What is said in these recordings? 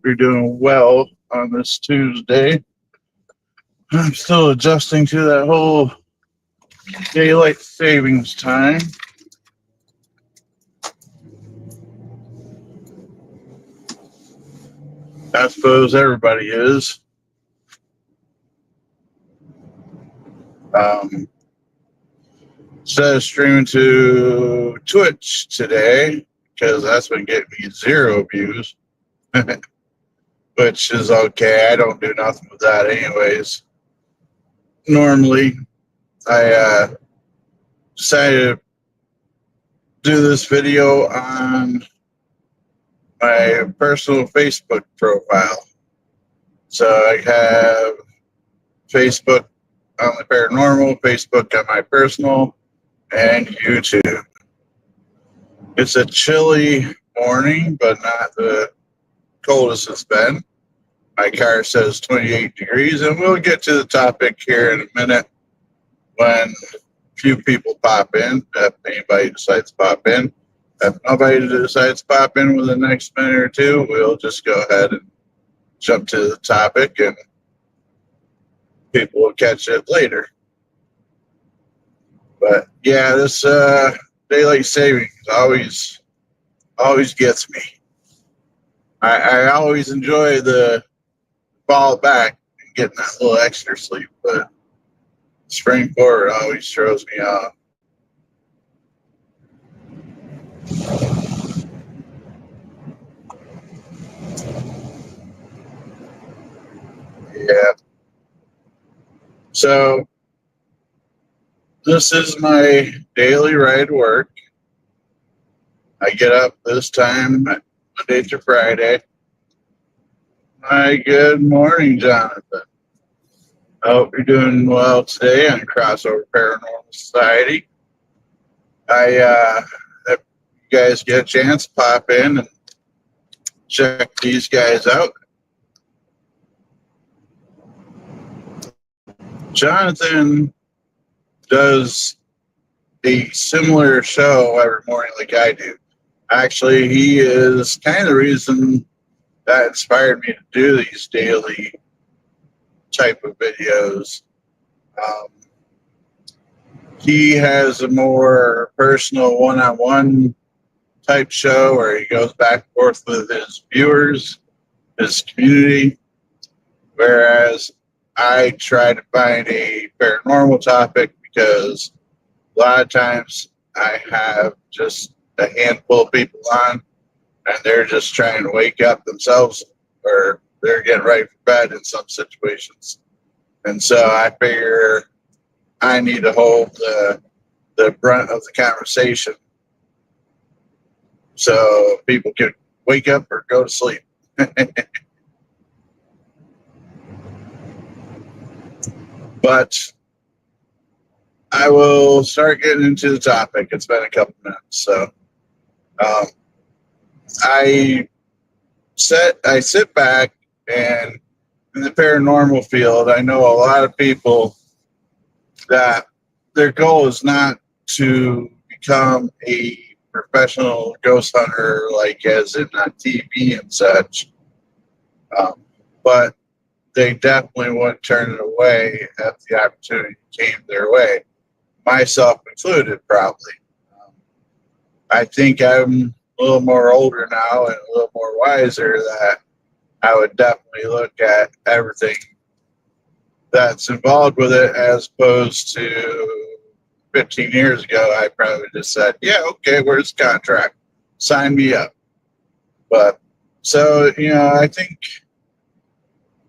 you're doing well on this Tuesday. I'm still adjusting to that whole daylight savings time. I suppose everybody is. Instead of streaming to Twitch today, because that's been getting me 0 views, which is okay. I don't do nothing with that anyways. Normally, I decided to do this video on my personal Facebook profile. So I have Facebook on the paranormal, Facebook on my personal, and YouTube. It's a chilly morning, but not the coldest it's been. My car says 28 degrees, and we'll get to the topic here in a minute when a few people pop in, if anybody decides to pop in. If nobody decides to pop in within the next minute or two, we'll just go ahead and jump to the topic, and people will catch it later. But yeah, this daylight savings always gets me. I always enjoy the fall back and getting that little extra sleep, but spring forward always throws me off. Yeah. So this is my daily ride to work. I get up this time Monday through Friday. Hi, good morning, Jonathan. I hope you're doing well today on Crossover Paranormal Society. If you guys get a chance, pop in and check these guys out. Jonathan does a similar show every morning like I do. Actually, he is kind of the reason that inspired me to do these daily type of videos. He has a more personal one-on-one type show where he goes back and forth with his viewers, his community, whereas I try to find a paranormal topic because a lot of times I have just a handful of people on and they're just trying to wake up themselves, or they're getting ready for bed in some situations. And so I figure I need to hold the brunt of the conversation so people can wake up or go to sleep. But I will start getting into the topic. It's been a couple minutes. So I sit back, and in the paranormal field, I know a lot of people that their goal is not to become a professional ghost hunter, like as in on TV and such, but they definitely wouldn't turn it away if the opportunity came their way, myself included, probably. I think I'm a little more older now and a little more wiser that I would definitely look at everything that's involved with it, as opposed to 15 years ago. I probably just said, yeah, okay, where's the contract? Sign me up. But so, I think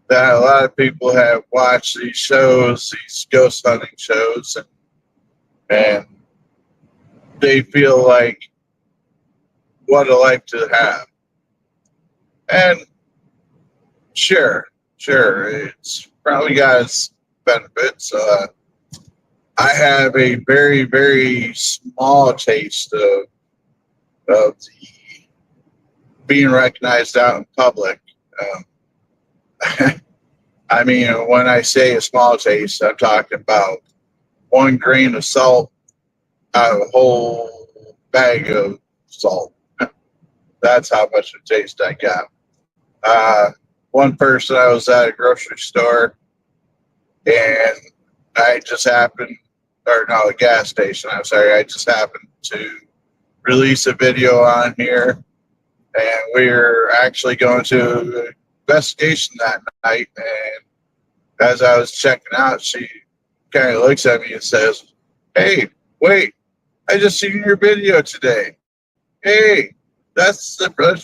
that a lot of people have watched these shows, these ghost hunting shows, and they feel like, what a life to have. And sure, it's probably got its benefits. I have a very, very small taste of the being recognized out in public. I mean, when I say a small taste, I'm talking about 1 grain of salt out of a whole bag of salt. That's how much of a taste I got. One person, I was at a grocery store, and I just happened, or no, a gas station. I'm sorry. I just happened to release a video on here, and we were actually going to an investigation that night. And as I was checking out, she kind of looks at me and says, "Hey, wait! I just seen your video today. Hey, that's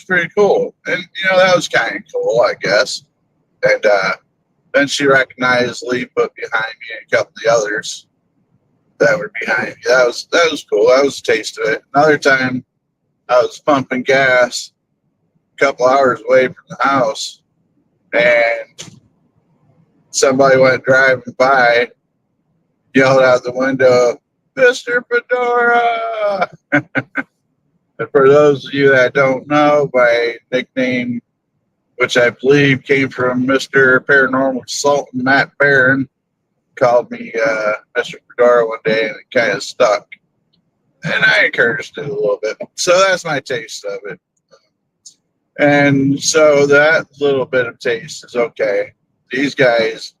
pretty cool." And that was kind of cool, I guess. And then she recognized Lee put behind me and a couple of the others that were behind me. That was cool. That was a taste of it. Another time, I was pumping gas a couple hours away from the house, and somebody went driving by, yelled out the window, "Mr. Fedora!" And for those of you that don't know, my nickname, which I believe came from Mr. Paranormal Consultant Matt Barron, called me Mr. Fedora one day, and it kind of stuck. And I encouraged it a little bit. So that's my taste of it. And so that little bit of taste is okay. These guys,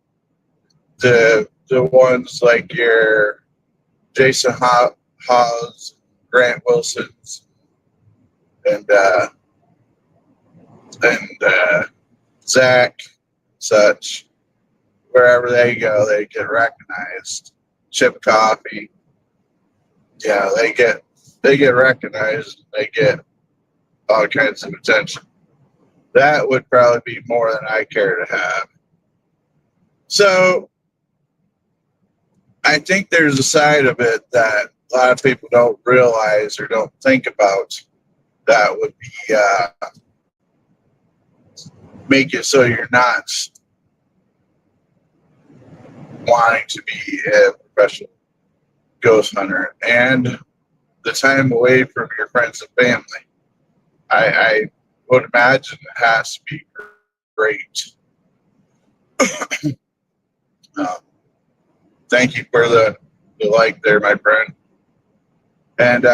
the ones like your Jason Hawes, Grant Wilsons, and Zach, such, wherever they go, they get recognized. Chip Coffee, yeah, they get recognized. They get all kinds of attention. That would probably be more than I care to have. So I think there's a side of it that a lot of people don't realize or don't think about. That would be make it so you're not wanting to be a professional ghost hunter, and the time away from your friends and family. I would imagine it has to be great. Thank you for the like there, my friend. And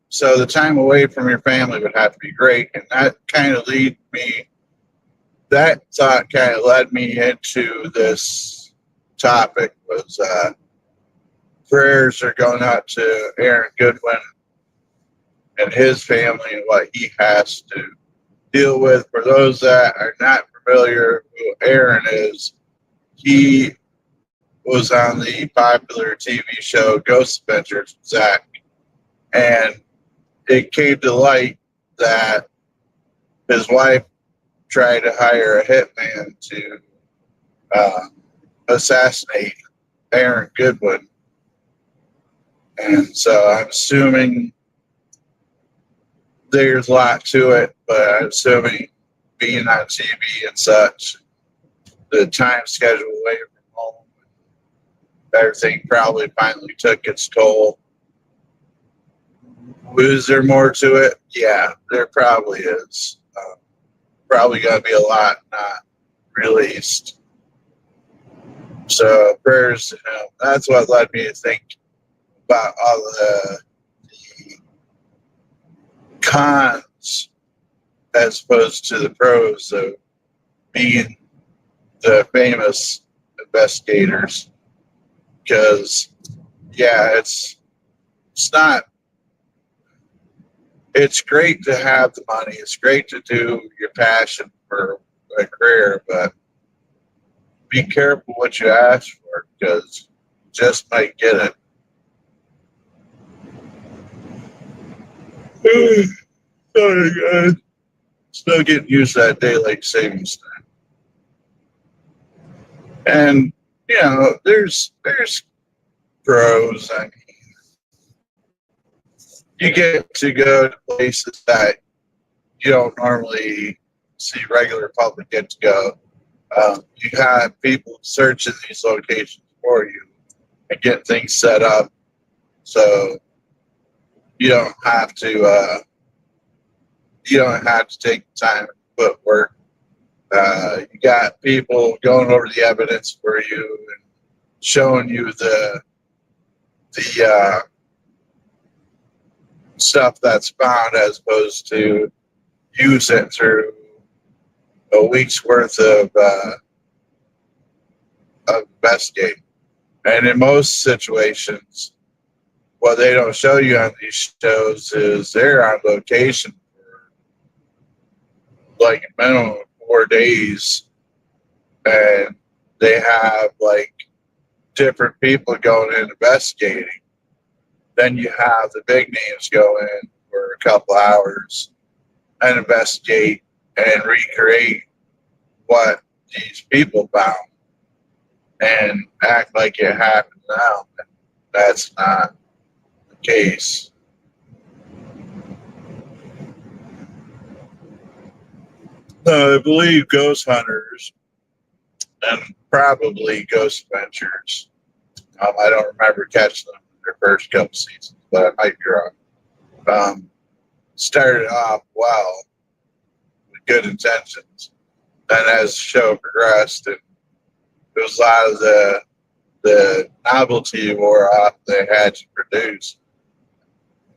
so the time away from your family would have to be great, and that kind of that thought kind of led me into this topic. Was prayers are going out to Aaron Goodwin and his family and what he has to deal with. For those that are not familiar who Aaron is, he was on the popular TV show Ghost Adventures with Zach, and it came to light that his wife tried to hire a hitman to assassinate Aaron Goodwin. And so I'm assuming there's a lot to it, but I'm assuming being on TV and such, the time schedule away from home, everything probably finally took its toll. Is there more to it? Yeah, there probably is. Probably going to be a lot not released. So prayers, that's what led me to think about all the cons as opposed to the pros of being the famous investigators. Because, yeah, it's not. It's great to have the money. It's great to do your passion for a career, but be careful what you ask for, because you just might get it. Sorry, guys. Still getting used to that daylight savings time. And, there's pros. I mean, you get to go to places that you don't normally see regular public get to go. You have people searching these locations for you and get things set up, so you don't have to take time to put work. You got people going over the evidence for you and showing you the stuff that's found, as opposed to use it through a week's worth of investigating. And in most situations, what they don't show you on these shows is they're on location for like a minimum of 4 days, and they have like different people going in investigating. Then you have the big names go in for a couple hours and investigate and recreate what these people found and act like it happened now. That's not the case. I believe Ghost Hunters and probably Ghost Adventures. I don't remember catching them in their first couple seasons, but I might be wrong. Started off well with good intentions, and as the show progressed, and there was a lot of the novelty wore off they had to produce.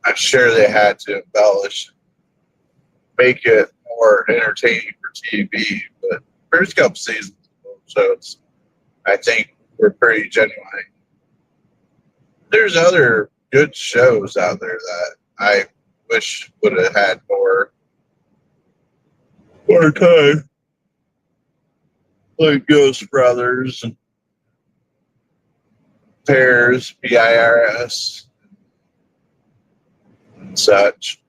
I'm sure they had to embellish, make it more entertaining for TV. But first couple seasons of those shows, I think, were pretty genuine. There's other good shows out there that I wish would have had more time, like Ghost Brothers and Pairs, PIRS, and such.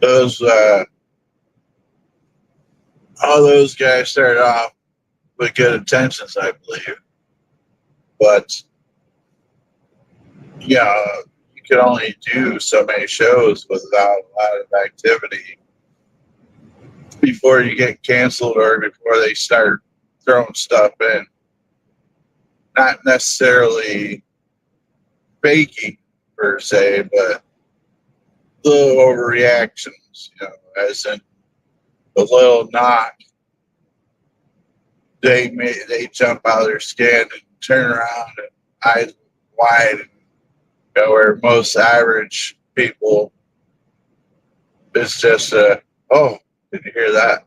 Those all those guys started off with good intentions, I believe, but yeah, you could only do so many shows without a lot of activity before you get canceled or before they start throwing stuff in. Not necessarily faking per se, but little overreactions, as in a little knock. They jump out of their skin and turn around and eyes wide, where most average people, it's just oh, did you hear that?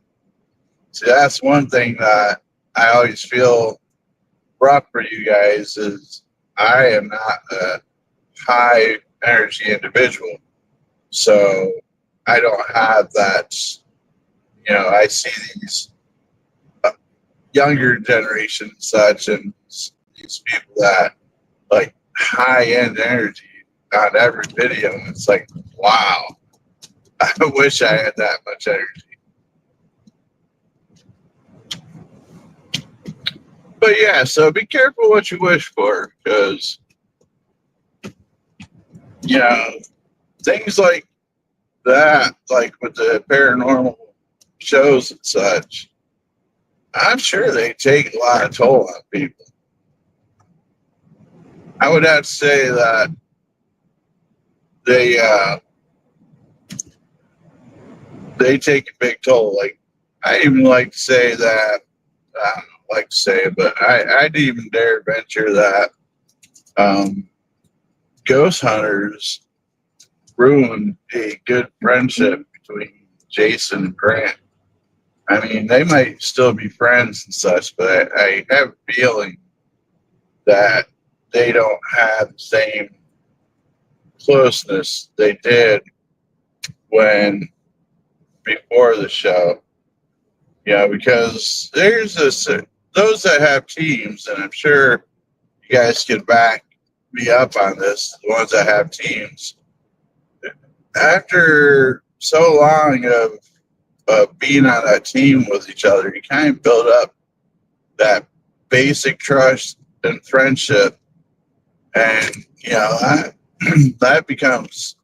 See, that's one thing that I always feel rough for you guys is I am not a high energy individual. So I don't have that, I see these younger generation and such, and these people that like high end energy on every video. And it's like, wow, I wish I had that much energy. But yeah, so be careful what you wish for, because, things like that, like with the paranormal shows and such, I'm sure they take a lot of toll on people. I would have to say that they take a big toll. Like, I even like to say that, I don't like to say it, but I'd even dare venture that Ghost Hunters ruined a good friendship between Jason and Grant. I mean, they might still be friends and such, but I have a feeling that they don't have the same closeness they did when before the show. Because there's those that have teams, and I'm sure you guys can back me up on this, the ones that have teams. After so long of being on that team with each other, you kind of build up that basic trust and friendship, and that becomes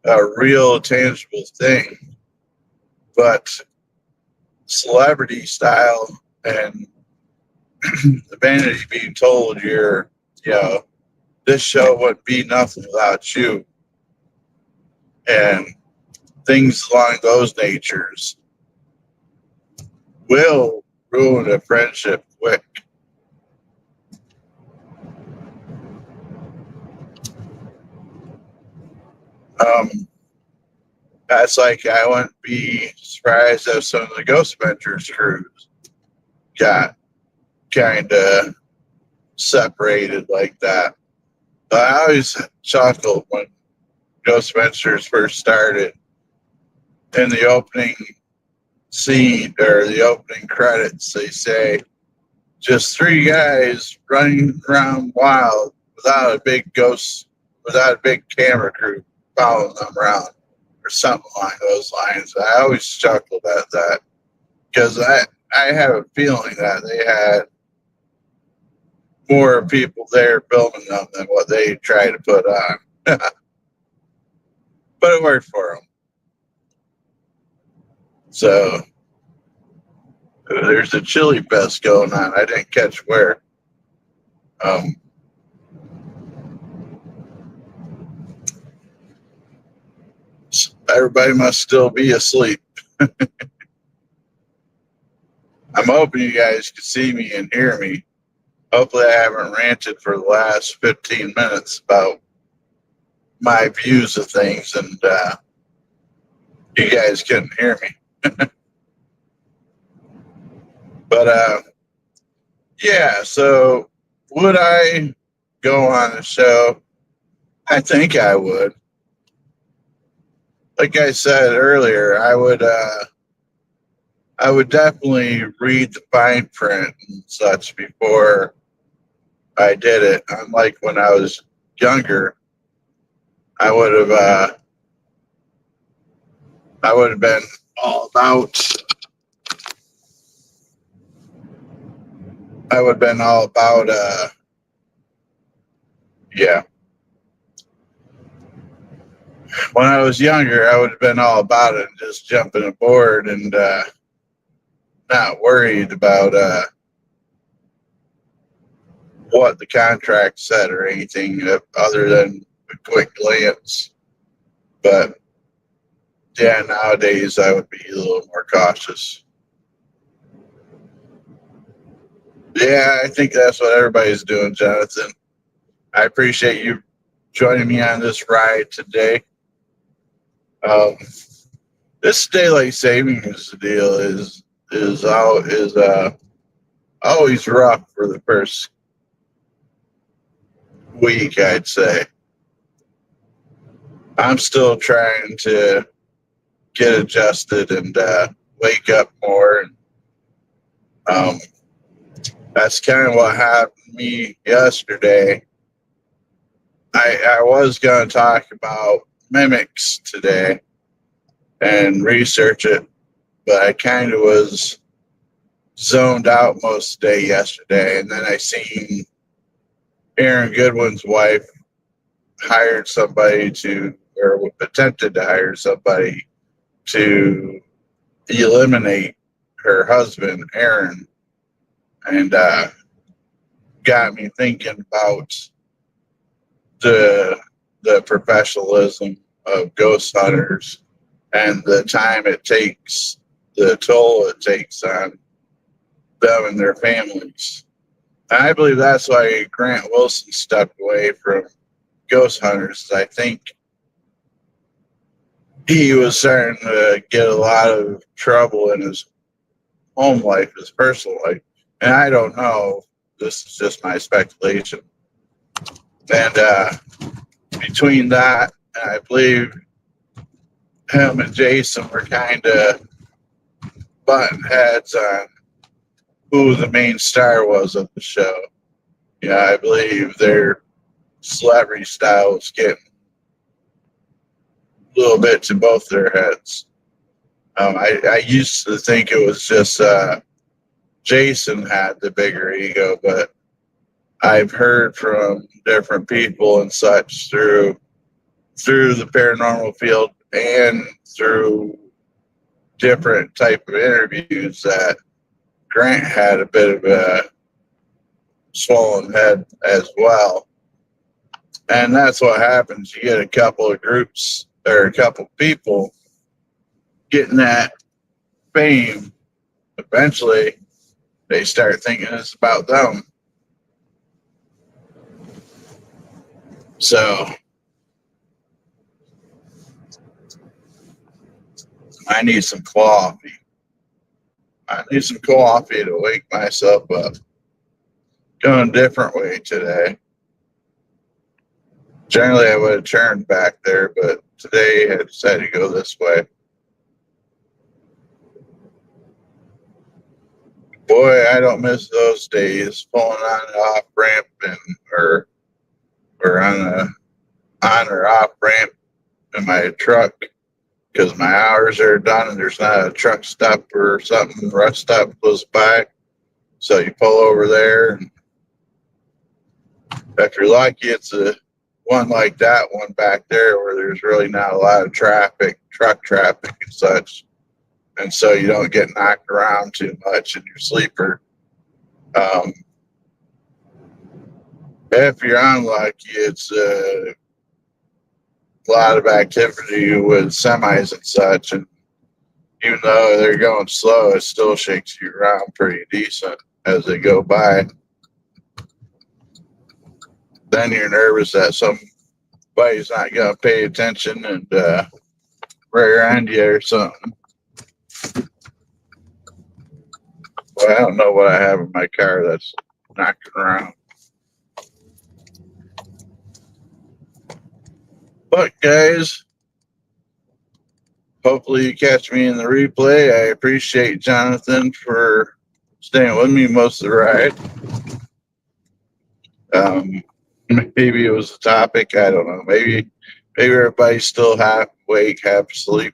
a real tangible thing. But celebrity style and the vanity being told this show would be nothing without you, and things along those natures will ruin a friendship quick. That's like I wouldn't be surprised if some of the Ghost Adventures crews got kind of separated like that. But I always chuckled when Ghost Adventures first started. In the opening scene or the opening credits, they say just three guys running around wild without a big camera crew following them around or something along those lines. I always chuckled at that because I have a feeling that they had more people there filming them than what they tried to put on. But it worked for them. So there's a chili fest going on. I didn't catch where. Everybody must still be asleep. I'm hoping you guys can see me and hear me. Hopefully I haven't ranted for the last 15 minutes about my views of things and you guys couldn't hear me. But yeah, so would I go on the show? I think I would. Like I said earlier, I would definitely read the fine print and such before I did it. Unlike when I was younger, I would have been all about. I would have been all about. Yeah. When I was younger, I would have been all about it and just jumping aboard and not worried about what the contract said or anything other than a quick glance. But yeah, nowadays I would be a little more cautious. Yeah, I think that's what everybody's doing, Jonathan. I appreciate you joining me on this ride today. This daylight savings deal is always rough for the first week, I'd say. I'm still trying to get adjusted and wake up more. And that's kind of what happened to me yesterday. I was going to talk about mimics today and research it, but I kind of was zoned out most of the day yesterday. And then I seen Aaron Goodwin's wife hired somebody or attempted to hire somebody to eliminate her husband, Aaron, and got me thinking about the professionalism of ghost hunters and the time it takes, the toll it takes on them and their families. And I believe that's why Grant Wilson stepped away from ghost hunters. I think he was starting to get a lot of trouble in his home life, his personal life. And I don't know. This is just my speculation. And between that, and I believe him and Jason were kind of butting heads on who the main star was of the show. Yeah, I believe their celebrity style was getting a little bit to both their heads. I used to think it was just Jason had the bigger ego, but I've heard from different people and such through the paranormal field and through different type of interviews that Grant had a bit of a swollen head as well. And that's what happens. You get a couple of groups or a couple of people getting that fame. Eventually, they start thinking it's about them. So I need some coffee. I need some coffee to wake myself up. Going a different way today. Generally, I would have turned back there, but today I decided to go this way. Boy, I don't miss those days pulling on an off ramp or on or off ramp in my truck because my hours are done and there's not a truck stop or something, rest stop close by. So you pull over there, and if you're lucky, it's a one like that one back there where there's really not a lot of traffic, truck traffic and such. And so you don't get knocked around too much in your sleeper. Um, if you're unlucky, it's a lot of activity with semis and such. And even though they're going slow, it still shakes you around pretty decent as they go by. Then you're nervous that somebody's not going to pay attention and rear end you or something. Well, I don't know what I have in my car that's knocking around. But guys, hopefully you catch me in the replay. I appreciate Jonathan for staying with me most of the ride. Maybe it was a topic. I don't know. Maybe everybody's still half awake, half asleep,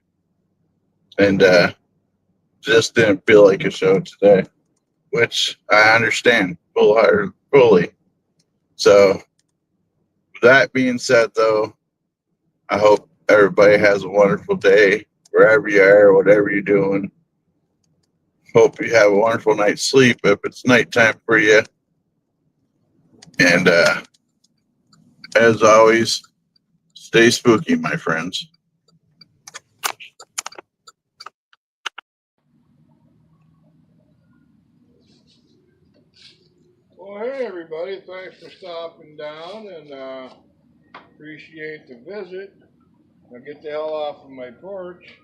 and just didn't feel like a show today, which I understand fully. So, with that being said, though, I hope everybody has a wonderful day wherever you are, whatever you're doing. Hope you have a wonderful night's sleep if it's nighttime for you. And as always, stay spooky, my friends. Well, hey everybody, thanks for stopping down and appreciate the visit. Now get the hell off of my porch.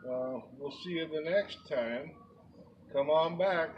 We'll see you the next time. Come on back.